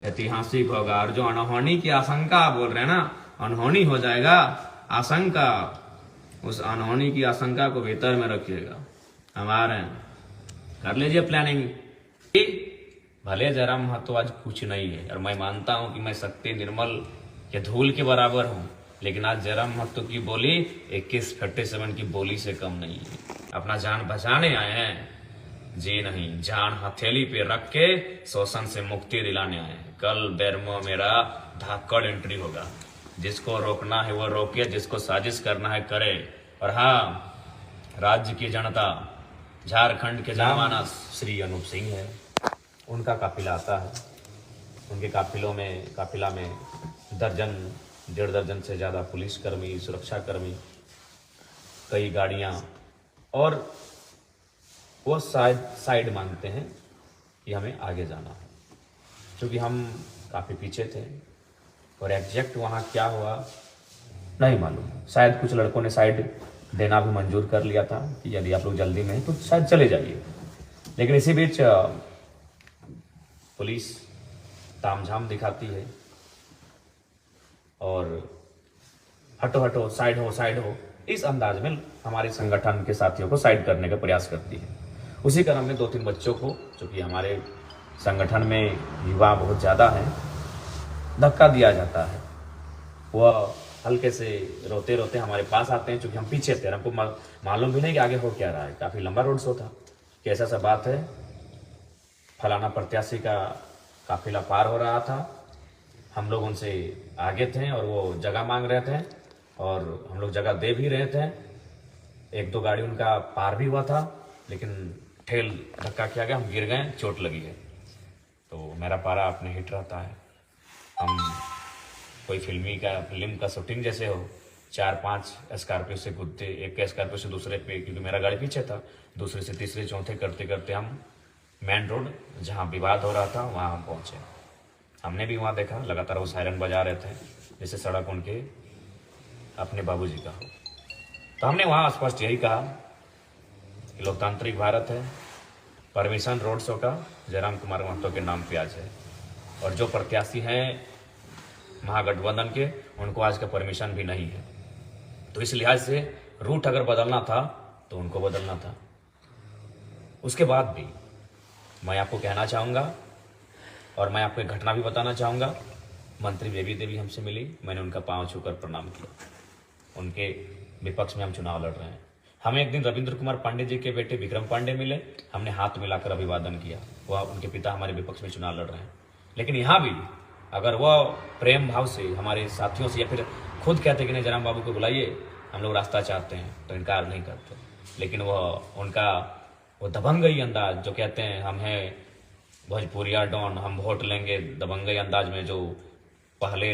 ऐतिहासिक होगा। और जो अनहोनी की आशंका आप बोल रहे हैं ना, अनहोनी हो जाएगा, आशंका, उस अनहोनी की आशंका को भीतर में रखिएगा। हमारे कर लीजिए प्लानिंग। भले जयराम महतो आज कुछ नहीं है, और मैं मानता हूं कि मैं शक्ति निर्मल के धूल के बराबर हूं, लेकिन आज जयराम महतो की बोली 2147 की बोली से कम नहीं है। अपना जान बचाने आए हैं, जी नहीं, जान हथेली पे रख के शोषण से मुक्ति दिलाने आए हैं। कल बेरमो मेरा धाकड़ एंट्री होगा। जिसको रोकना है वो रोके, जिसको साजिश करना है करे। और हाँ, राज्य की जनता, झारखंड के जनमानस श्री अनूप सिंह है, उनका काफिला आता है। उनके काफिला में दर्जन 1.5 दर्जन से ज़्यादा पुलिसकर्मी, सुरक्षाकर्मी, कई गाड़ियाँ, और वो साइड मांगते हैं कि हमें आगे जाना है, क्योंकि हम काफ़ी पीछे थे। और एग्जैक्ट वहाँ क्या हुआ नहीं मालूम। शायद कुछ लड़कों ने साइड देना भी मंजूर कर लिया था कि यदि आप लोग जल्दी में हैं तो शायद चले जाइए। लेकिन इसी बीच पुलिस तामझाम दिखाती है और हटो हटो, साइड हो, इस अंदाज में हमारे संगठन के साथियों को साइड करने का प्रयास करती है। उसी क्रम में 2-3 बच्चों को, चूँकि हमारे संगठन में युवा बहुत ज़्यादा हैं, धक्का दिया जाता है। वह हल्के से रोते रोते हमारे पास आते हैं, चूँकि हम पीछे थे, हमको मालूम भी नहीं कि आगे हो क्या रहा है। काफ़ी लंबा रोड शो था कि ऐसा सा बात है, फलाना प्रत्याशी का काफिला पार हो रहा था, हम लोग उनसे आगे थे और वो जगह मांग रहे थे और हम लोग जगह दे भी रहे थे। 1-2 गाड़ी उनका पार भी हुआ था, लेकिन ठेल धक्का किया गया, हम गिर गए, चोट लगी है। तो मेरा पारा अपने हिट रहता है। हम कोई फिल्म का शूटिंग जैसे हो, 4-5 स्कॉर्पियो से कूदते, एक स्कॉर्पियो से दूसरे पे, क्योंकि मेरा गाड़ी पीछे था, दूसरे से तीसरे चौथे करते करते हम मेन रोड जहाँ विवाद हो रहा था वहाँ हम पहुँचे। हमने भी वहाँ देखा, लगातार वो सायरन बजा रहे थे जैसे सड़क उनके अपने बाबूजी का हो। तो हमने वहाँ स्पष्ट यही कहा कि लोकतांत्रिक भारत है, परमिशन रोड शो का जयराम कुमार महतो के नाम पे आज है, और जो प्रत्याशी हैं महागठबंधन के, उनको आज का परमिशन भी नहीं है। तो इस लिहाज से रूट अगर बदलना था तो उनको बदलना था। उसके बाद भी मैं आपको कहना चाहूँगा और मैं आपको एक घटना भी बताना चाहूँगा। मंत्री बेबी देवी हमसे मिली, मैंने उनका पांव छूकर प्रणाम किया। उनके विपक्ष में हम चुनाव लड़ रहे हैं। हमें एक दिन रविंद्र कुमार पांडे जी के बेटे विक्रम पांडे मिले, हमने हाथ मिलाकर अभिवादन किया। वह उनके पिता हमारे विपक्ष में चुनाव लड़ रहे हैं। लेकिन यहाँ भी अगर वह प्रेम भाव से हमारे साथियों से, या फिर खुद कहते कि नहीं जयराम बाबू को बुलाइए, हम लोग रास्ता चाहते हैं, तो इनकार नहीं करते। लेकिन वह उनका वो दबंगई अंदाज, जो कहते हैं हम हैं भोजपुरिया डॉन, हम वोट लेंगे, दबंगई अंदाज में जो पहले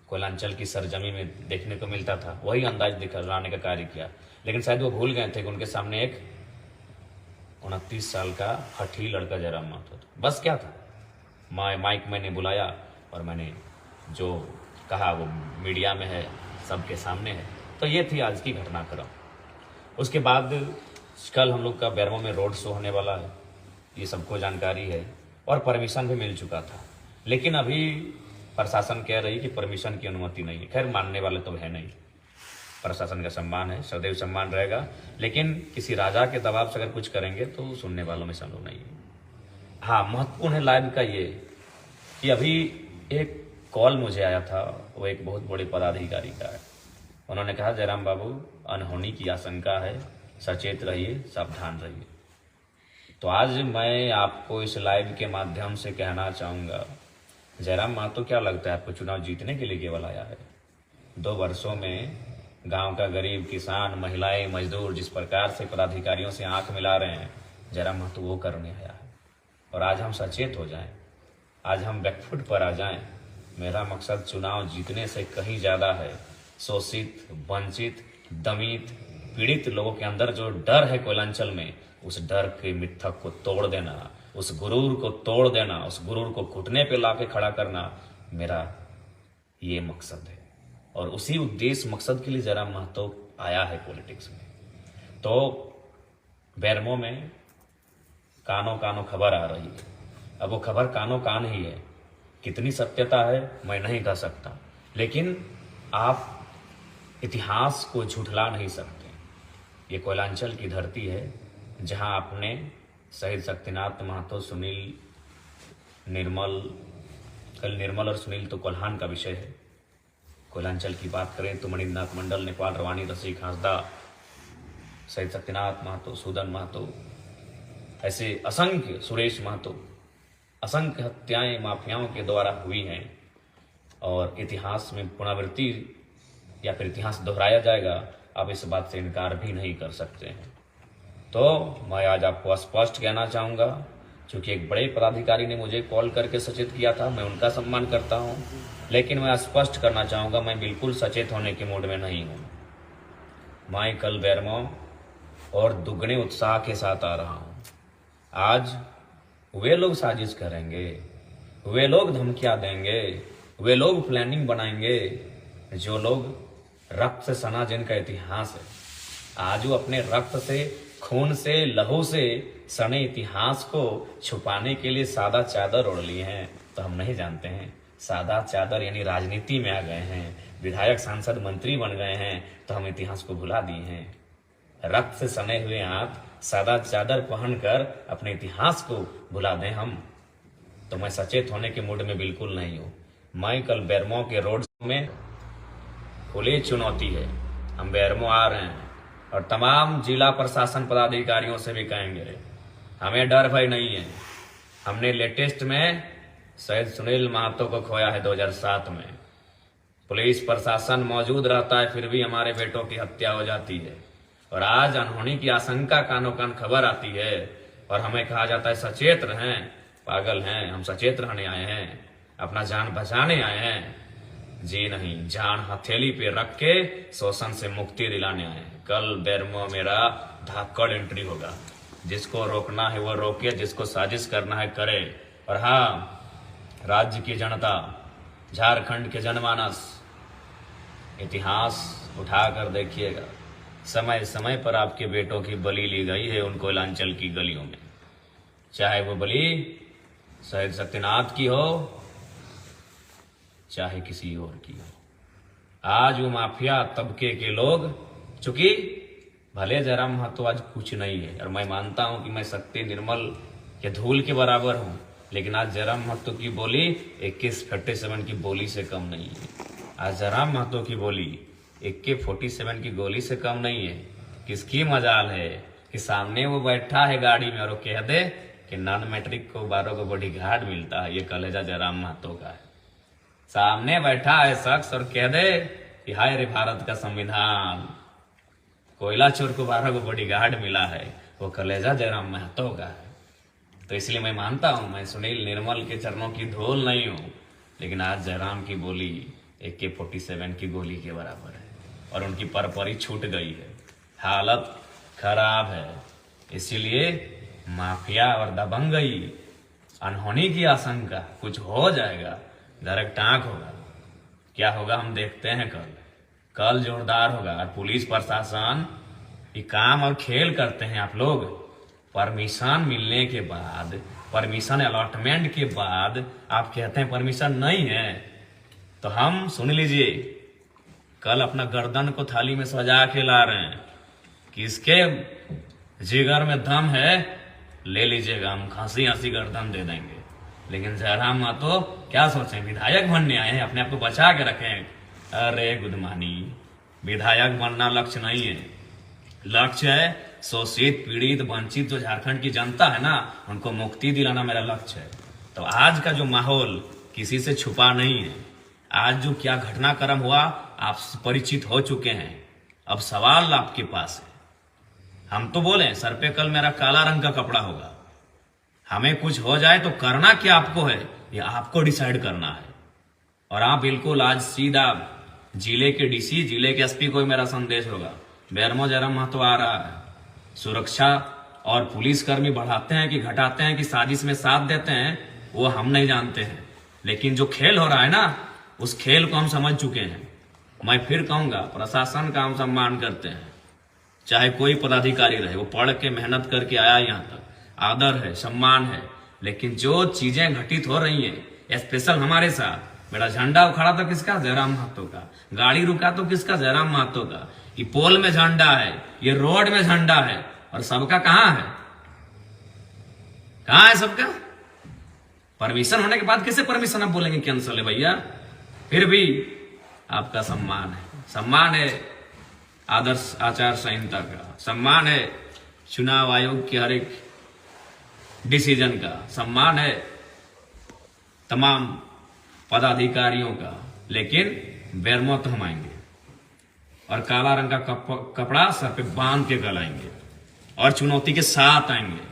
कोयलांचल की सरजमी में देखने को मिलता था, वही अंदाज दिखाने का कार्य किया। लेकिन शायद वो भूल गए थे कि उनके सामने एक 29 साल का हठी लड़का जयराम महतो था। बस क्या था, माइक मैंने बुलाया और मैंने जो कहा वो मीडिया में है, सबके सामने है। तो ये थी आज की घटनाक्रम। उसके बाद कल हम लोग का बेरमो में रोड शो होने वाला है, ये सबको जानकारी है, और परमिशन भी मिल चुका था। लेकिन अभी प्रशासन कह रही कि परमिशन की अनुमति नहीं है। खैर, मानने वाले तो है नहीं, प्रशासन का सम्मान है, सदैव सम्मान रहेगा। लेकिन किसी राजा के दबाव से अगर कुछ करेंगे तो सुनने वालों में संभव नहीं है। हाँ, महत्वपूर्ण है लाइव का ये कि अभी एक कॉल मुझे आया था, वो एक बहुत बड़े पदाधिकारी का है। उन्होंने कहा जयराम बाबू, अनहोनी की आशंका है, सचेत रहिए, सावधान रहिए। तो आज मैं आपको इस लाइव के माध्यम से कहना चाहूँगा, जयराम महतो क्या लगता है आपको चुनाव जीतने के लिए केवल आया है? 2 वर्षों में गांव का गरीब किसान, महिलाएं, मजदूर जिस प्रकार से पदाधिकारियों से आंख मिला रहे हैं, जयराम महतो वो करने आया है। और आज हम सचेत हो जाएं, आज हम बैकफुट पर आ जाएं। मेरा मकसद चुनाव जीतने से कहीं ज़्यादा है। शोषित, वंचित, दमित, पीड़ित लोगों के अंदर जो डर है कोयलांचल में, उस डर के मिथक को तोड़ देना, उस गुरूर को तोड़ देना, उस गुरूर को घुटने पे लाके खड़ा करना, मेरा ये मकसद है। और उसी उद्देश्य मकसद के लिए जयराम महतो आया है पॉलिटिक्स में। तो बेरमो में कानो कानो खबर आ रही है। अब वो खबर कानो कान ही है कितनी सत्यता है मैं नहीं कह सकता, लेकिन आप इतिहास को झुठला नहीं सकते। ये कोयलांचल की धरती है जहां आपने शहीद शक्तिनाथ महतो, सुनील, निर्मल, कल निर्मल और सुनील तो कोल्हान का विषय है। कोयलांचल की बात करें तो मणिनाथ मंडल, नेपाल रवानी, रसिक हांसदा, शहीद शक्तिनाथ महतो, सूदन महतो, ऐसे असंख्य, सुरेश महतो, असंख्य हत्याएं माफियाओं के द्वारा हुई हैं और इतिहास में पुनरावृत्ति या फिर इतिहास दोहराया जाएगा, आप इस बात से इनकार भी नहीं कर सकते हैं। तो मैं आज आपको स्पष्ट कहना चाहूँगा, क्योंकि एक बड़े पदाधिकारी ने मुझे कॉल करके सचेत किया था, मैं उनका सम्मान करता हूँ, लेकिन मैं स्पष्ट करना चाहूँगा मैं बिल्कुल सचेत होने के मूड में नहीं हूँ। मैं कल बेरमो और दुगने उत्साह के साथ आ रहा हूँ। आज वे लोग साजिश करेंगे, वे लोग धमकियाँ देंगे, वे लोग प्लानिंग बनाएंगे, जो लोग रक्त से सना जिनका इतिहास है। आज वो अपने रक्त से, खून से, लहू से सने इतिहास को छुपाने के लिए सादा चादर ओढ़ लिए हैं। तो हम नहीं जानते हैं, सादा चादर यानी राजनीति में आ गए हैं, विधायक, सांसद, मंत्री बन गए हैं, तो हम इतिहास को भुला दिए हैं। रक्त से सने हुए हाथ सादा चादर पहनकर अपने इतिहास को भुला दें हम, तो मैं सचेत होने के मूड में बिल्कुल नहीं हूँ। मैं कल बेरमो के रोड में खुली चुनौती है, हम बेरमो आ रहे हैं और तमाम जिला प्रशासन पदाधिकारियों से भी कहेंगे, हमें डर भय नहीं है। हमने लेटेस्ट में शहीद सुनील महतो को खोया है 2007 में। पुलिस प्रशासन मौजूद रहता है, फिर भी हमारे बेटों की हत्या हो जाती है और आज अनहोनी की आशंका कानों कान खबर आती है और हमें कहा जाता है सचेत रहें। पागल हैं हम, सचेत रहने आए हैं, अपना जान बचाने आए हैं? जी नहीं, जान हथेली पे रख के शोषण से मुक्ति दिलाने आए हैं। कल बेरमो मेरा धाकड़ एंट्री होगा, जिसको रोकना है वो रोके, जिसको साजिश करना है करे। और हाँ, राज्य की जनता, झारखंड के जनमानस, इतिहास उठाकर देखिएगा, समय समय पर आपके बेटों की बलि ली गई है उन कोयलांचल की गलियों में, चाहे वो बलि शहीद शक्तिनाथ की हो, चाहे किसी और की हो। आज वो माफिया तबके के लोग, चूंकि भले जयराम महतो आज कुछ नहीं है और मैं मानता हूं कि मैं शक्ति, निर्मल के धूल के बराबर हूं, लेकिन आज जयराम महतो की बोली AK-47 की बोली से कम नहीं है। आज जयराम महतो की बोली AK-47 की गोली से कम नहीं है। किसकी मजाल है कि सामने वो बैठा है गाड़ी में और वो कह दे कि नॉन मैट्रिक को 12 को बॉडी गार्ड मिलता है, ये कलेजा जयराम महतो का है। सामने बैठा है शख्स और कह दे कि हाय रे भारत का संविधान, कोयला चोर को 12 को बॉडी गार्ड मिला है, वो कलेजा जयराम महतो का है। तो इसलिए मैं मानता हूं मैं सुनील, निर्मल के चरणों की धूल नहीं हूं, लेकिन आज जयराम की बोली AK-47 की गोली के बराबर है और उनकी परपरी छूट गई है, हालत खराब है। इसीलिए माफिया और दबंगई, अनहोनी की आशंका, कुछ हो जाएगा, दरक टाँक होगा। क्या होगा हम देखते हैं कल जोरदार होगा। और पुलिस प्रशासन ये काम और खेल करते हैं आप लोग। परमिशन मिलने के बाद, परमिशन अलॉटमेंट के बाद आप कहते हैं परमिशन नहीं है, तो हम सुन लीजिए, कल अपना गर्दन को थाली में सजा के ला रहे हैं। किसके जिगर में दम है ले लीजिएगा, हम खांसी हंसी गर्दन दे देंगे। लेकिन जयराम महतो क्या सोचें, विधायक बनने आए हैं, अपने आप को बचा के रखें। अरे गुदमानी, विधायक बनना लक्ष्य नहीं है, लक्ष्य है शोषित, पीड़ित, वंचित जो झारखंड की जनता है ना, उनको मुक्ति दिलाना मेरा लक्ष्य है। तो आज का जो माहौल किसी से छुपा नहीं है। आज जो क्या घटनाक्रम हुआ आप परिचित हो चुके हैं। अब सवाल आपके पास है, हम तो बोले सर पे कल मेरा काला रंग का कपड़ा होगा, हमें कुछ हो जाए तो करना क्या आपको है, ये आपको डिसाइड करना है। और आप बिल्कुल आज सीधा जिले के DC, जिले के SP को मेरा संदेश होगा, बेरमो जयराम महतो आ रहा है। सुरक्षा और पुलिसकर्मी बढ़ाते हैं कि घटाते हैं कि साजिश में साथ देते हैं, वो हम नहीं जानते हैं, लेकिन जो खेल हो रहा है ना, उस खेल को हम समझ चुके हैं। मैं फिर कहूंगा, प्रशासन का हम सम्मान करते हैं, चाहे कोई पदाधिकारी रहे, वो पढ़ के मेहनत करके आया यहाँ तक, आदर है, सम्मान है। लेकिन जो चीजें घटित हो रही हैं, स्पेशल हमारे साथ। मेरा झंडा उखड़ा तो किसका? जयराम महतो का। गाड़ी रुका तो किसका? जयराम महतो का। ये पोल में झंडा है, ये रोड में झंडा है, और सबका कहां है? कहां है सबका? परमिशन होने के बाद कैसे परमिशन आप बोलेंगे कैंसल है भैया? फिर भी आपका सम्मान है, सम्मान है आदर्श आचार संहिता का, सम्मान है चुनाव आयोग के हर एक डिसीजन का, सम्मान है तमाम पदाधिकारियों का। लेकिन बेरमो तो हम आएंगे और काला रंग का कपड़ा सर पे बांध के कल आएंगे और चुनौती के साथ आएंगे।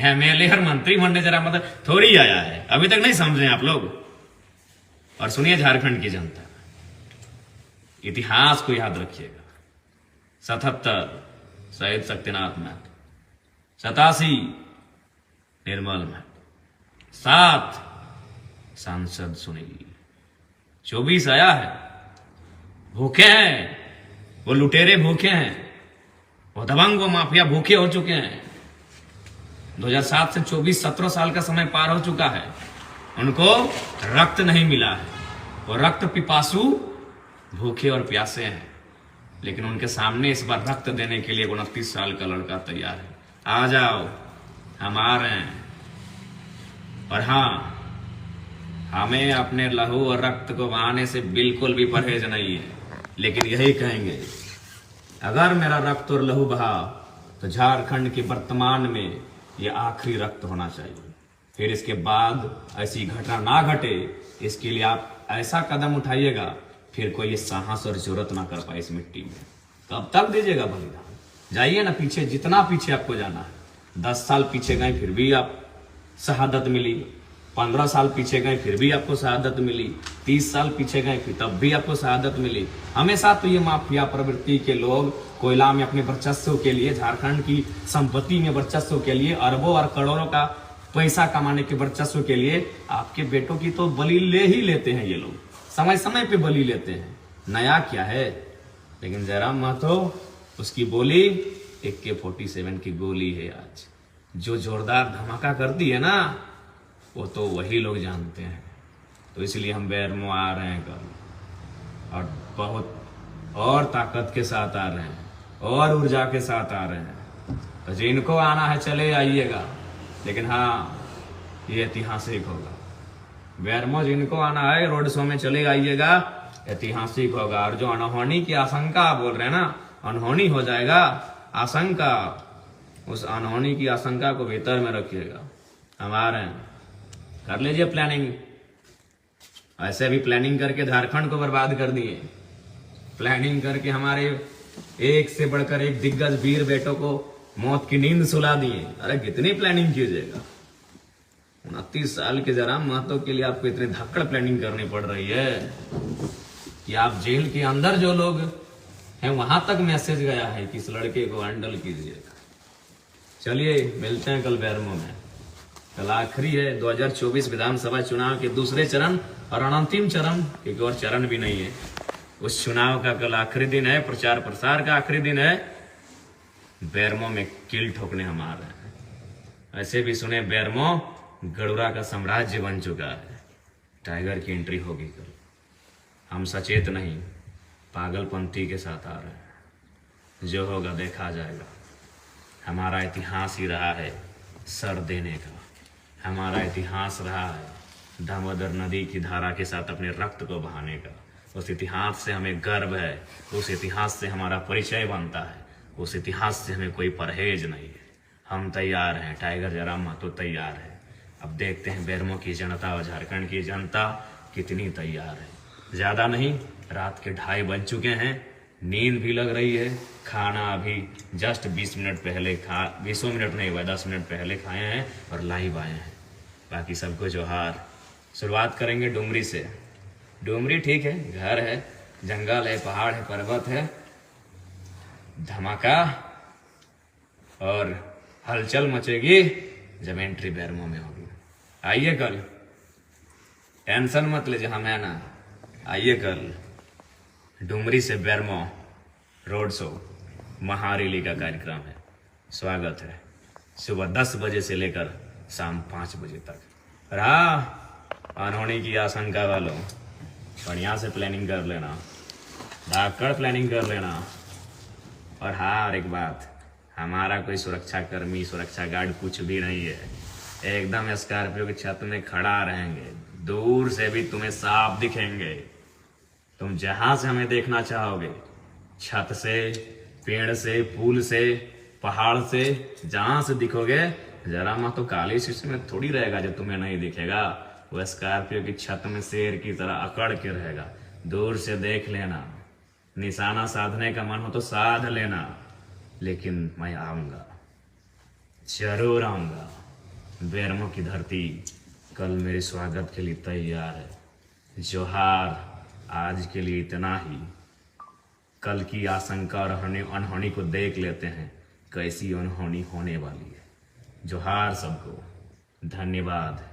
एमएलए और मंत्री बनने जरा मतलब थोड़ी आया है, अभी तक नहीं समझे आप लोग। और सुनिए झारखंड की जनता, इतिहास को याद रखिएगा। 77 शहीद शक्तिनाथ महतो, 87 निर्मल महतो, 7 सांसद सुनील, 24 आया है। भूखे हैं वो लुटेरे, भूखे हैं वो दबंग, वो माफिया भूखे हो चुके हैं। 2007 से 24 17 साल का समय पार हो चुका है, उनको रक्त नहीं मिला है। वो रक्त पिपासु भूखे और प्यासे हैं, लेकिन उनके सामने इस बार रक्त देने के लिए 29 साल का लड़का तैयार है। आ जाओ, हम आ रहे हैं। और हाँ, हमें अपने लहू और रक्त को बहाने से बिल्कुल भी परहेज नहीं है, लेकिन यही कहेंगे, अगर मेरा रक्त और लहू बहा तो झारखंड के वर्तमान में ये आखिरी रक्त होना चाहिए। फिर इसके बाद ऐसी घटना ना घटे, इसके लिए आप ऐसा कदम उठाइएगा फिर कोई ये साहस और जरूरत ना कर पाए इस मिट्टी में। कब तक दीजिएगा बलिदान? जाइए ना पीछे, जितना पीछे आपको जाना है। 10 साल पीछे गए फिर भी आप शहादत मिली, 15 साल पीछे गए फिर भी आपको शहादत मिली, 30 साल पीछे गए फिर तब भी आपको शहादत मिली। हमेशा तो ये माफिया प्रवृत्ति के लोग कोयला में अपने वर्चस्व के लिए, झारखंड की संपत्ति में वर्चस्व के लिए, अरबों और करोड़ों का पैसा कमाने के वर्चस्व के लिए आपके बेटों की तो बलि ले ही लेते हैं ये लोग, समय समय पे बलि लेते हैं। नया क्या है? लेकिन जयराम महतो, उसकी बोली AK-47 की गोली है आज, जो जोरदार धमाका करती है ना, वो तो वही लोग जानते हैं। तो इसलिए हम बेरमो आ रहे हैं कल, और बहुत और ताकत के साथ आ रहे हैं, और ऊर्जा के साथ आ रहे हैं। तो जिनको आना है चले आइएगा, लेकिन हाँ, ये ऐतिहासिक होगा। बेरमो जिनको आना है रोड शो में चले आइएगा, ऐतिहासिक होगा। और जो अनहोनी की आशंका आप बोल रहे हैं ना, अनहोनी हो जाएगा, आशंका, उस अनहोनी की आशंका को भीतर में रखिएगा। हम आ रहे हैं, कर लीजिए प्लानिंग। ऐसे भी प्लानिंग करके झारखंड को बर्बाद कर दिए, प्लानिंग करके हमारे एक से बढ़कर एक दिग्गज वीर बेटों को मौत की नींद सुला दिए। अरे कितनी प्लानिंग कीजिएगा? 29 साल के जयराम महतो के लिए आपको इतनी धक्कड़ प्लानिंग करनी पड़ रही है कि आप जेल के अंदर जो लोग हैं वहां तक मैसेज गया है कि इस लड़के को हैंडल कीजिएगा। चलिए मिलते हैं कल बेरमो में। कल आखिरी है 2024 विधानसभा चुनाव के दूसरे चरण और अंतिम चरण, क्योंकि और चरण भी नहीं है। उस चुनाव का कल आखिरी दिन है, प्रचार प्रसार का आखिरी दिन है। बेरमो में किल ठोकने हम आ रहे हैं। ऐसे भी सुने, बेरमो गड़ुरा का साम्राज्य बन चुका है। टाइगर की एंट्री होगी कल। हम सचेत नहीं, पागलपंथी के साथ आ रहे हैं। जो होगा देखा जाएगा। हमारा इतिहास ही रहा है सर देने का, हमारा इतिहास रहा है दामोदर नदी की धारा के साथ अपने रक्त को बहाने का। उस इतिहास से हमें गर्व है, उस इतिहास से हमारा परिचय बनता है, उस इतिहास से हमें कोई परहेज नहीं है। हम तैयार हैं, टाइगर जयराम महतो तैयार है। अब देखते हैं बेरमो की जनता और झारखंड की जनता कितनी तैयार है। ज्यादा नहीं, रात के 2:30 बज चुके हैं, नींद भी लग रही है। खाना अभी जस्ट 20 मिनट पहले 20 मिनट नहीं हुआ, 10 मिनट पहले खाए हैं और लाइव आए हैं। बाकी सबको जोहार। शुरुआत करेंगे डुमरी से। डुमरी ठीक है, घर है, जंगल है, पहाड़ है, पर्वत है, धमाका और हलचल मचेगी जब एंट्री बेरमो में होगी। आइए कल, टेंशन मत लीजिए, हम है ना। आइए कल डुमरी से बेरमो रोड शो महारैली का कार्यक्रम है। स्वागत है सुबह 10 बजे से लेकर शाम 5 बजे तक। अनहोनी की आशंका वालों, बढ़िया से प्लानिंग कर लेना, धाकड़ प्लानिंग कर लेना। और हाँ, और एक बात, हमारा कोई सुरक्षा कर्मी, सुरक्षा गार्ड कुछ भी नहीं है। एकदम स्कॉर्पियो की छत में खड़ा रहेंगे, दूर से भी तुम्हें साफ दिखेंगे। तुम जहां से हमें देखना चाहोगे, छत से, पेड़ से, पुल से, पहाड़ से, जहां से दिखोगे, जरा मत तो काली शीशे में थोड़ी रहेगा जो तुम्हें नहीं दिखेगा। वो स्कॉर्पियो की छत में शेर की तरह अकड़ के रहेगा। दूर से देख लेना, निशाना साधने का मन हो तो साध लेना, लेकिन मैं आऊंगा, जरूर आऊंगा। बेरमो की धरती कल मेरे स्वागत के लिए तैयार है। जोहार, आज के लिए इतना ही। कल की आशंका और अनहोनी को देख लेते हैं, कैसी अनहोनी होने वाली है। जोहार सबको, धन्यवाद।